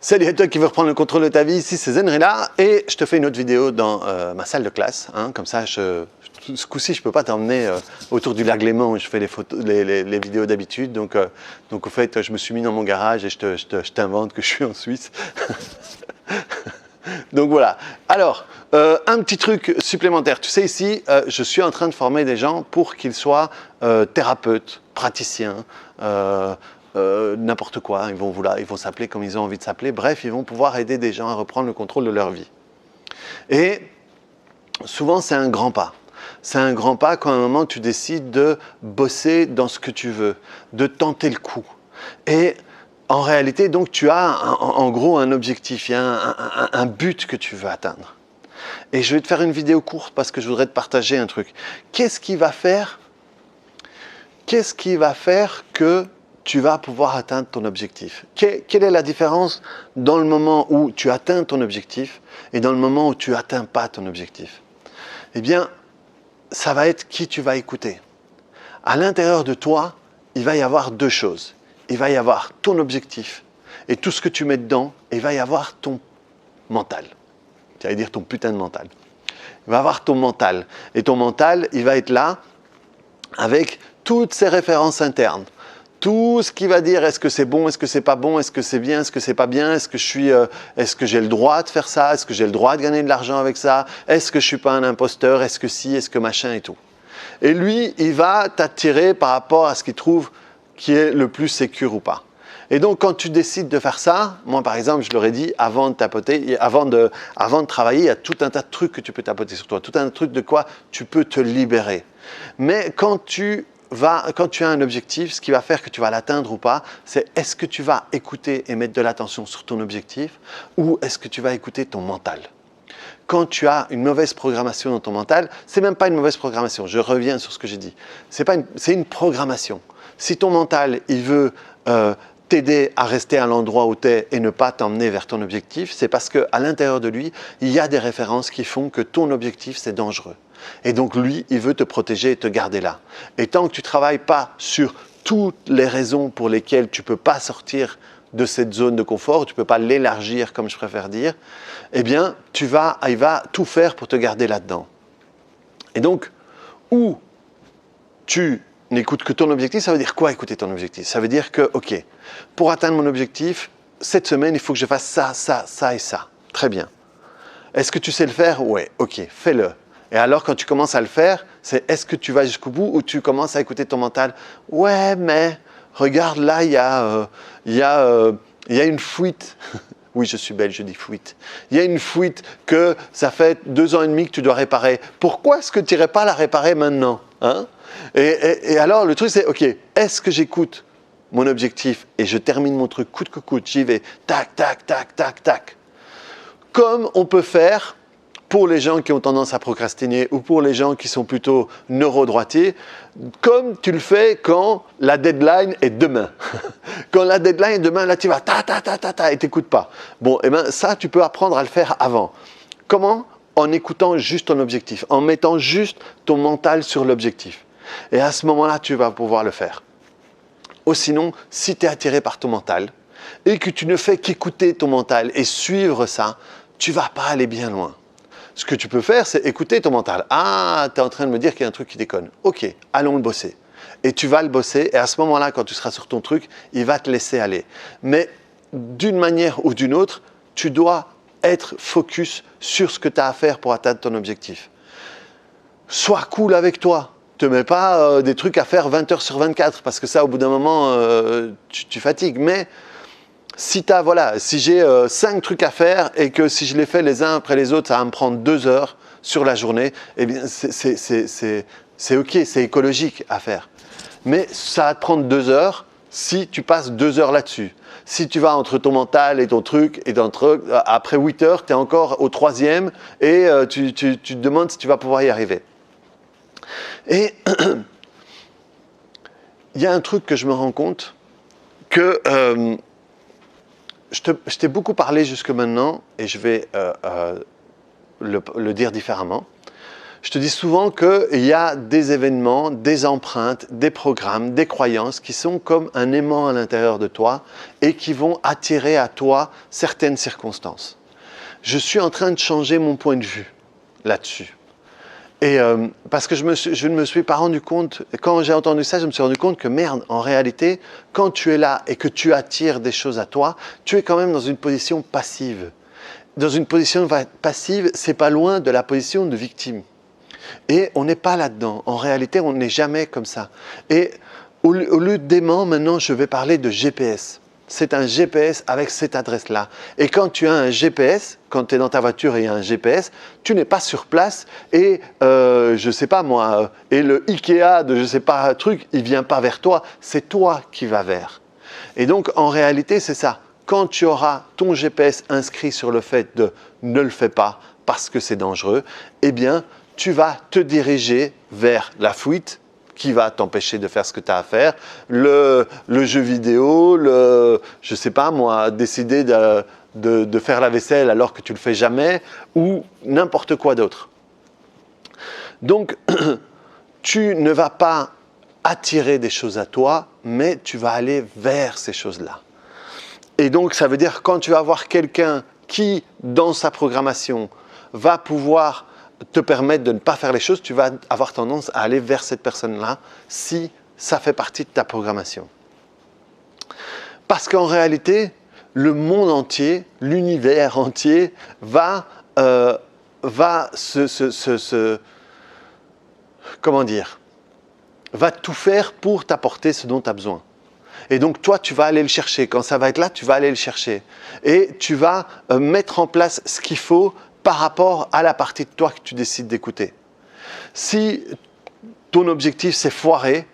Salut à toi qui veux reprendre le contrôle de ta vie, ici c'est Zenrela et je te fais une autre vidéo dans ma salle de classe. Comme ça, ce coup-ci, je ne peux pas t'emmener autour du lac Léman où je fais les vidéos d'habitude. Donc au fait, je me suis mis dans mon garage et je t'invente que je suis en Suisse. Donc voilà. Alors, un petit truc supplémentaire. Tu sais, ici, je suis en train de former des gens pour qu'ils soient thérapeutes, praticiens, n'importe quoi. Ils vont s'appeler comme ils ont envie de s'appeler. Bref, ils vont pouvoir aider des gens à reprendre le contrôle de leur vie. Et souvent, c'est un grand pas. C'est un grand pas quand à un moment, tu décides de bosser dans ce que tu veux, de tenter le coup. Et en réalité, donc, tu as en gros un objectif, il y a un but que tu veux atteindre. Et je vais te faire une vidéo courte parce que je voudrais te partager un truc. Qu'est-ce qui va faire que tu vas pouvoir atteindre ton objectif? Quelle est la différence dans le moment où tu atteins ton objectif et dans le moment où tu n'atteins pas ton objectif? Eh bien, ça va être qui tu vas écouter. À l'intérieur de toi, il va y avoir deux choses. Il va y avoir ton objectif et tout ce que tu mets dedans, et il va y avoir ton mental. Tu vas dire ton putain de mental. Il va y avoir ton mental. Et ton mental, il va être là avec toutes ces références internes. Tout ce qui va dire est-ce que c'est bon, est-ce que c'est pas bon, est-ce que c'est bien, est-ce que c'est pas bien, est-ce que j'ai le droit de faire ça, est-ce que j'ai le droit de gagner de l'argent avec ça, est-ce que je suis pas un imposteur, est-ce que si, est-ce que machin et tout. Et lui, il va t'attirer par rapport à ce qu'il trouve qui est le plus sécure ou pas. Et donc, quand tu décides de faire ça, moi par exemple, je leur ai dit, avant de tapoter, avant de travailler, il y a tout un tas de trucs que tu peux tapoter sur toi, tout un tas de trucs de quoi tu peux te libérer. Mais quand tu as un objectif, ce qui va faire que tu vas l'atteindre ou pas, c'est est-ce que tu vas écouter et mettre de l'attention sur ton objectif ou est-ce que tu vas écouter ton mental? Quand tu as une mauvaise programmation dans ton mental, c'est même pas une mauvaise programmation, je reviens sur ce que j'ai dit, c'est une programmation. Si ton mental, il veut t'aider à rester à l'endroit où tu es et ne pas t'emmener vers ton objectif, c'est parce qu'à l'intérieur de lui, il y a des références qui font que ton objectif, c'est dangereux. Et donc lui, il veut te protéger et te garder là. Et tant que tu ne travailles pas sur toutes les raisons pour lesquelles tu ne peux pas sortir de cette zone de confort, tu ne peux pas l'élargir comme je préfère dire, eh bien, il va tout faire pour te garder là-dedans. Et donc, où tu n'écoutes que ton objectif, ça veut dire quoi écouter ton objectif? Ça veut dire que, ok, pour atteindre mon objectif, cette semaine, il faut que je fasse ça, ça, ça et ça. Très bien. Est-ce que tu sais le faire? Ouais, ok, fais-le. Et alors, quand tu commences à le faire, c'est est-ce que tu vas jusqu'au bout ou tu commences à écouter ton mental? Ouais, mais regarde, là, il y a une fuite. Oui, je suis belge, je dis fuite. Il y a une fuite que ça fait 2 ans et demi que tu dois réparer. Pourquoi est-ce que tu n'irais pas la réparer maintenant, hein? Et alors, le truc, c'est, ok, est-ce que j'écoute mon objectif et je termine mon truc coûte que coûte, j'y vais, tac, tac, tac, tac, tac. Comme on peut faire pour les gens qui ont tendance à procrastiner ou pour les gens qui sont plutôt neurodroitiers, comme tu le fais quand la deadline est demain. Quand la deadline est demain, là tu vas ta et t'écoutes pas. Bon, et bien ça, tu peux apprendre à le faire avant. Comment? En écoutant juste ton objectif, en mettant juste ton mental sur l'objectif. Et à ce moment-là, tu vas pouvoir le faire. Ou sinon, si tu es attiré par ton mental et que tu ne fais qu'écouter ton mental et suivre ça, tu ne vas pas aller bien loin. Ce que tu peux faire, c'est écouter ton mental. Ah, tu es en train de me dire qu'il y a un truc qui déconne. Ok, allons le bosser. Et tu vas le bosser et à ce moment-là, quand tu seras sur ton truc, il va te laisser aller. Mais d'une manière ou d'une autre, tu dois être focus sur ce que tu as à faire pour atteindre ton objectif. Sois cool avec toi. Ne te mets pas des trucs à faire 20 heures sur 24 parce que ça, au bout d'un moment, tu fatigues. Mais si j'ai 5 trucs à faire et que si je les fais les uns après les autres, ça va me prendre 2 heures sur la journée, eh bien, c'est ok, c'est écologique à faire. Mais ça va te prendre 2 heures si tu passes 2 heures là-dessus. Si tu vas entre ton mental et ton truc, après 8 heures, tu es encore au 3e et tu te demandes si tu vas pouvoir y arriver. Et il y a un truc que je me rends compte que je t'ai beaucoup parlé jusque maintenant et je vais le dire différemment. Je te dis souvent qu'il y a des événements, des empreintes, des programmes, des croyances qui sont comme un aimant à l'intérieur de toi et qui vont attirer à toi certaines circonstances. Je suis en train de changer mon point de vue là-dessus. Et parce que je ne me suis pas rendu compte, quand j'ai entendu ça, je me suis rendu compte que merde, en réalité, quand tu es là et que tu attires des choses à toi, tu es quand même dans une position passive. Dans une position passive, c'est pas loin de la position de victime. Et on n'est pas là-dedans. En réalité, on n'est jamais comme ça. Et au lieu d'aimant, maintenant, je vais parler de GPS. C'est un GPS avec cette adresse-là. Et quand tu as un GPS, quand tu es dans ta voiture et il y a un GPS, tu n'es pas sur place et, je sais pas moi, et le Ikea de je sais pas truc, il vient pas vers toi, c'est toi qui vas vers. Et donc, en réalité, c'est ça. Quand tu auras ton GPS inscrit sur le fait de ne le fais pas parce que c'est dangereux, eh bien, tu vas te diriger vers la fuite qui va t'empêcher de faire ce que tu as à faire, le jeu vidéo, je sais pas moi, décider de faire la vaisselle alors que tu le fais jamais, ou n'importe quoi d'autre. Donc, tu ne vas pas attirer des choses à toi, mais tu vas aller vers ces choses-là. Et donc, ça veut dire quand tu vas avoir quelqu'un qui, dans sa programmation, va pouvoir te permettre de ne pas faire les choses, tu vas avoir tendance à aller vers cette personne-là si ça fait partie de ta programmation. Parce qu'en réalité, le monde entier, l'univers entier va tout faire pour t'apporter ce dont tu as besoin. Et donc, toi, tu vas aller le chercher. Quand ça va être là, tu vas aller le chercher. Et tu vas mettre en place ce qu'il faut par rapport à la partie de toi que tu décides d'écouter. Si ton objectif c'est foiré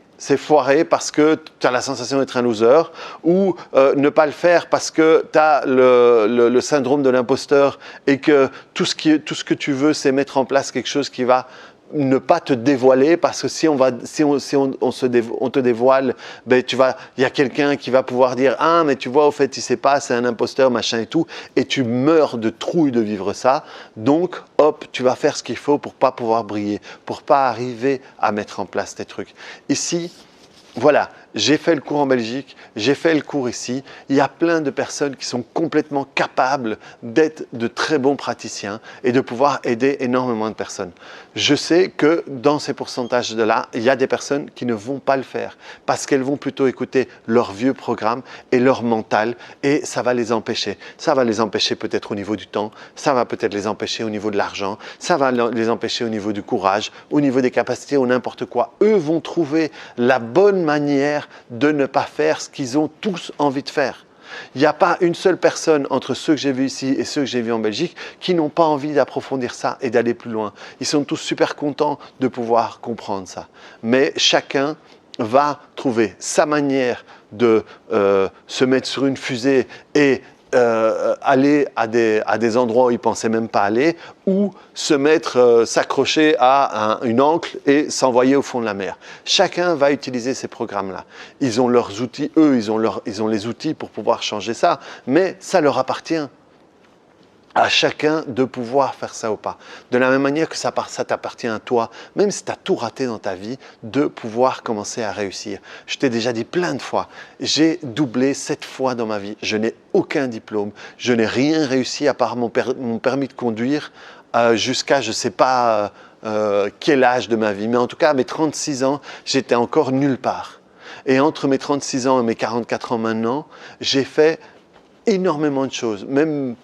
parce que tu as la sensation d'être un loser, ou ne pas le faire parce que tu as le syndrome de l'imposteur et que tout ce que tu veux c'est mettre en place quelque chose qui va ne pas te dévoiler, parce que si on te dévoile, ben il y a quelqu'un qui va pouvoir dire « Ah, mais tu vois, au fait, il sait pas, c'est un imposteur, machin et tout », et tu meurs de trouille de vivre ça. Donc, hop, tu vas faire ce qu'il faut pour pas pouvoir briller, pour pas arriver à mettre en place tes trucs. Ici, voilà, j'ai fait le cours en Belgique, j'ai fait le cours ici. Il y a plein de personnes qui sont complètement capables d'être de très bons praticiens et de pouvoir aider énormément de personnes. Je sais que dans ces pourcentages-là, il y a des personnes qui ne vont pas le faire parce qu'elles vont plutôt écouter leur vieux programme et leur mental, et ça va les empêcher. Ça va les empêcher peut-être au niveau du temps, ça va peut-être les empêcher au niveau de l'argent, ça va les empêcher au niveau du courage, au niveau des capacités ou n'importe quoi. Eux vont trouver la bonne manière de ne pas faire ce qu'ils ont tous envie de faire. Il n'y a pas une seule personne entre ceux que j'ai vus ici et ceux que j'ai vus en Belgique qui n'ont pas envie d'approfondir ça et d'aller plus loin. Ils sont tous super contents de pouvoir comprendre ça. Mais chacun va trouver sa manière de se mettre sur une fusée et aller à des endroits où il ne pensait même pas aller, ou se mettre, s'accrocher à une ancre et s'envoyer au fond de la mer. Chacun va utiliser ces programmes-là. Ils ont leurs outils, eux, ils ont les outils pour pouvoir changer ça, mais ça leur appartient à chacun de pouvoir faire ça ou pas. De la même manière que ça t'appartient à toi, même si tu as tout raté dans ta vie, de pouvoir commencer à réussir. Je t'ai déjà dit plein de fois, j'ai doublé 7 fois dans ma vie, je n'ai aucun diplôme, je n'ai rien réussi à part mon permis de conduire jusqu'à je ne sais pas quel âge de ma vie, mais en tout cas à mes 36 ans, j'étais encore nulle part. Et entre mes 36 ans et mes 44 ans maintenant, j'ai fait énormément de choses, même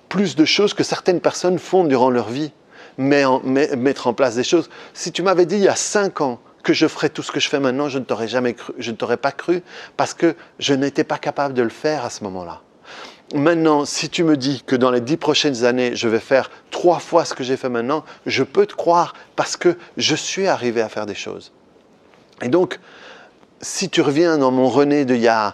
plus de choses que certaines personnes font durant leur vie, mettre en place des choses. Si tu m'avais dit il y a 5 ans que je ferais tout ce que je fais maintenant, je ne t'aurais pas cru parce que je n'étais pas capable de le faire à ce moment-là. Maintenant, si tu me dis que dans les 10 prochaines années, je vais faire 3 fois ce que j'ai fait maintenant, je peux te croire parce que je suis arrivé à faire des choses. Et donc, si tu reviens dans mon René d'il y a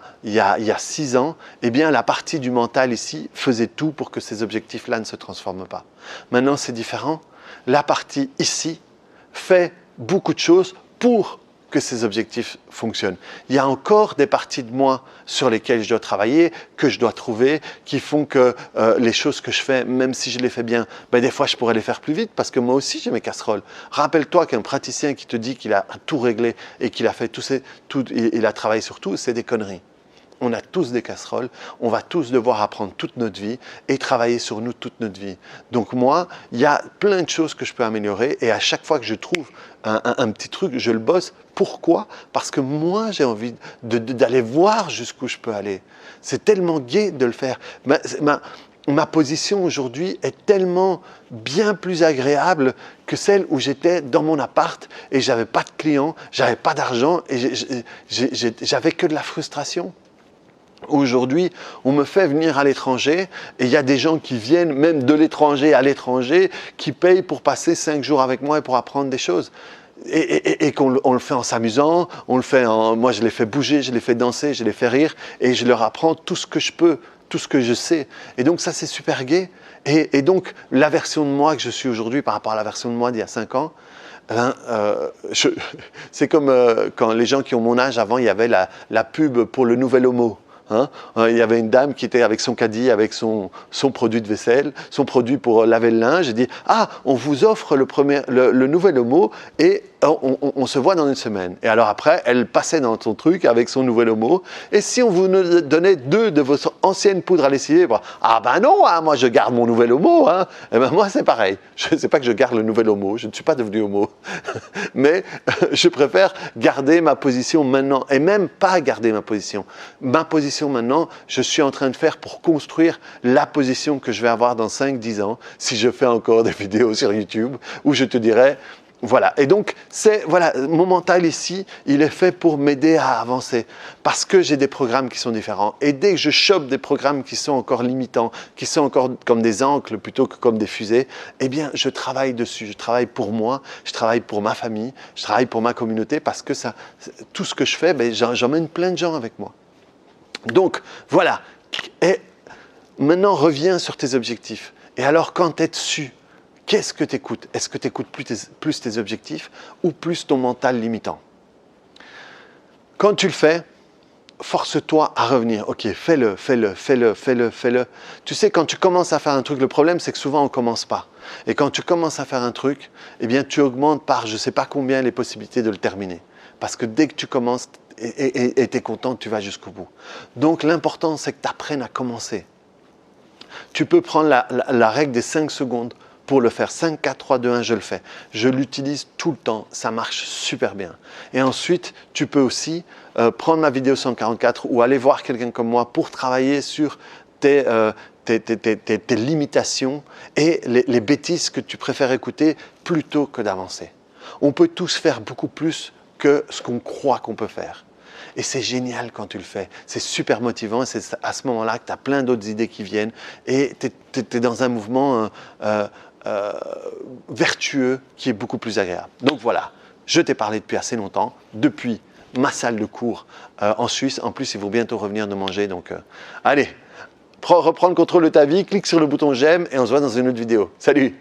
6 ans, eh bien la partie du mental ici faisait tout pour que ces objectifs-là ne se transforment pas. Maintenant, c'est différent. La partie ici fait beaucoup de choses pour que ces objectifs fonctionnent. Il y a encore des parties de moi sur lesquelles je dois travailler, que je dois trouver, qui font que les choses que je fais, même si je les fais bien, ben des fois je pourrais les faire plus vite parce que moi aussi j'ai mes casseroles. Rappelle-toi qu'un praticien qui te dit qu'il a tout réglé et qu'il a fait il a travaillé sur tout, c'est des conneries. On a tous des casseroles, on va tous devoir apprendre toute notre vie et travailler sur nous toute notre vie. Donc moi, il y a plein de choses que je peux améliorer et à chaque fois que je trouve un petit truc, je le bosse. Pourquoi? Parce que moi, j'ai envie d'aller voir jusqu'où je peux aller. C'est tellement gai de le faire. Ma position aujourd'hui est tellement bien plus agréable que celle où j'étais dans mon appart et j'avais pas de clients, j'avais pas d'argent et j'avais que de la frustration. Aujourd'hui, on me fait venir à l'étranger et il y a des gens qui viennent même de l'étranger à l'étranger qui payent pour passer 5 jours avec moi et pour apprendre des choses. Et qu'on le fait en s'amusant, moi je les fais bouger, je les fais danser, je les fais rire et je leur apprends tout ce que je peux, tout ce que je sais. Et donc ça c'est super gai. Et donc la version de moi que je suis aujourd'hui par rapport à la version de moi d'il y a 5 ans, c'est comme quand les gens qui ont mon âge, avant il y avait la pub pour le nouvel homo. Hein? Il y avait une dame qui était avec son caddie, avec son produit de vaisselle, son produit pour laver le linge, et dit « Ah, on vous offre le nouvel homo et on se voit dans 1 semaine. » Et alors après, elle passait dans son truc avec son nouvel homo. Et si on vous donnait 2 de vos anciennes poudres à lessiver, ah ben non, hein, moi je garde mon nouvel homo. Hein. Et ben moi c'est pareil. Je ne sais pas que je garde le nouvel homo, je ne suis pas devenu homo. Mais je préfère garder ma position maintenant. Et même pas garder ma position. Ma position maintenant, je suis en train de faire pour construire la position que je vais avoir dans 5-10 ans, si je fais encore des vidéos sur YouTube, où je te dirai... Voilà, et donc, mon mental ici, il est fait pour m'aider à avancer parce que j'ai des programmes qui sont différents. Et dès que je chope des programmes qui sont encore limitants, qui sont encore comme des ancres plutôt que comme des fusées, eh bien, je travaille dessus, je travaille pour moi, je travaille pour ma famille, je travaille pour ma communauté parce que tout ce que je fais, ben, j'emmène plein de gens avec moi. Donc, voilà. Et maintenant, reviens sur tes objectifs. Et alors, quand tu es dessus, qu'est-ce que tu écoutes? Est-ce que tu écoutes plus tes objectifs ou plus ton mental limitant? Quand tu le fais, force-toi à revenir. Ok, fais-le. Tu sais, quand tu commences à faire un truc, le problème, c'est que souvent, on ne commence pas. Et quand tu commences à faire un truc, eh bien, tu augmentes par je ne sais pas combien les possibilités de le terminer. Parce que dès que tu commences et tu es content, tu vas jusqu'au bout. Donc, l'important, c'est que tu apprennes à commencer. Tu peux prendre la règle des 5 secondes pour le faire. 5, 4, 3, 2, 1, je le fais. Je l'utilise tout le temps, ça marche super bien. Et ensuite, tu peux aussi prendre ma vidéo 144 ou aller voir quelqu'un comme moi pour travailler sur tes limitations et les bêtises que tu préfères écouter plutôt que d'avancer. On peut tous faire beaucoup plus que ce qu'on croit qu'on peut faire. Et c'est génial quand tu le fais. C'est super motivant et c'est à ce moment-là que tu as plein d'autres idées qui viennent et tu es dans un mouvement vertueux qui est beaucoup plus agréable. Donc voilà, je t'ai parlé depuis assez longtemps, depuis ma salle de cours en Suisse. En plus, ils vont bientôt revenir de manger. Donc allez, reprends le contrôle de ta vie, clique sur le bouton j'aime et on se voit dans une autre vidéo. Salut!